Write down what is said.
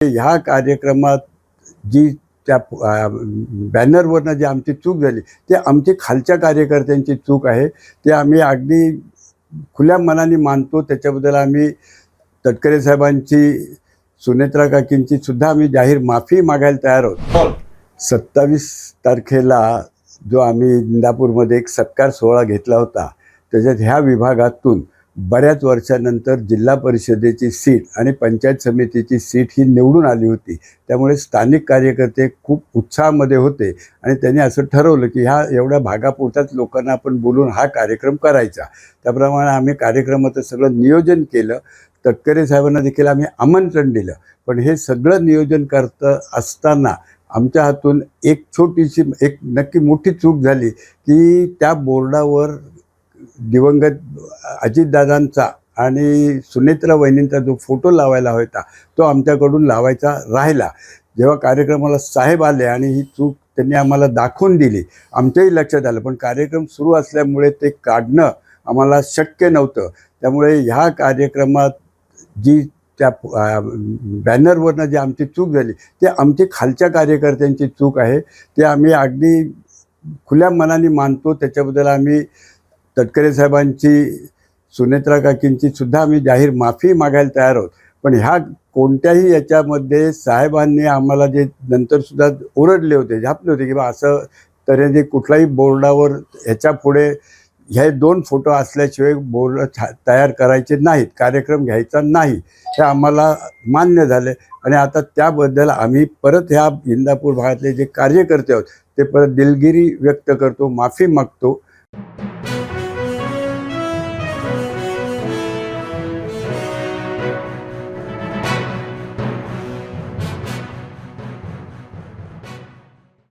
ह्या कार्यक्रमात जी त्या बॅनरवरनं जी आमची चूक झाली ते आमची खालच्या कार्यकर्त्यांची चूक आहे। ते आम्ही अगदी खुल्या मनाने मानतो। त्याच्याबद्दल आम्ही तटकरे साहेबांची, सुनेत्रा काकींची सुद्धा आम्ही जाहीर माफी मागायला तयार आहोत। 27 तारखेला जो आम्ही इंदापूरमध्ये एक सत्कार सोहळा घेतला होता, त्याच्यात ह्या विभागातून बऱ्याच वर्षानंतर जिल्हा परिषदेची सीट आणि पंचायत समितीची सीट ही निवडून आली होती। त्यामुळे स्थानिक कार्यकर्ते खूप उत्साहामध्ये होते आणि त्यांनी असं ठरवलं की ह्या एवढ्या भागापुरताच लोकांना आपण बोलून हा कार्यक्रम करायचा। त्याप्रमाणे आम्ही कार्यक्रमाचं सगळं नियोजन केलं। तटकरे साहेबांना देखील आम्ही आमंत्रण दिलं, पण हे सगळं नियोजन करत असताना आमच्या हातून एक छोटीशी, एक नक्की मोठी चूक झाली की त्या बोर्डावर दिवंगत अजितदादांचा आणि सुनेत्रा वहिनींचा जो फोटो लावायला होता तो आमच्याकडून लावायचा राहिला। जेव्हा कार्यक्रमाला साहेब आले आणि ही चूक त्यांनी आम्हाला दाखवून दिली, आमच्याही लक्षात आलं, पण कार्यक्रम सुरू असल्यामुळे ते काढणं आम्हाला शक्य नव्हतं। त्यामुळे ह्या कार्यक्रमात जी त्या बॅनरवरनं जी आमची चूक झाली ते आमची खालच्या कार्यकर्त्यांची चूक आहे। ते आम्ही अगदी खुल्या मनाने मानतो। त्याच्याबद्दल आम्ही तटकरे साहेबांची, सुनेत्रा काकींची सुद्धा आम्ही जाहीर माफी मागायला तयार आहोत। पण ह्या कोणत्याही याच्यामध्ये साहेबांनी आम्हाला जे नंतर सुद्धा ओरडले होते, झापले होते की बा असं तऱ्हेने कुठलाही बोर्डावर ह्याच्या पुढे हे 2 फोटो असल्याशिवाय बोर्ड तयार करायचे नाहीत, कार्यक्रम घ्यायचा नाही, हे आम्हाला मान्य झाले। आणि आता त्याबद्दल आम्ही परत ह्या इंदापूर भागातले जे कार्यकर्ते आहोत ते परत दिलगिरी व्यक्त करतो, माफी मागतो।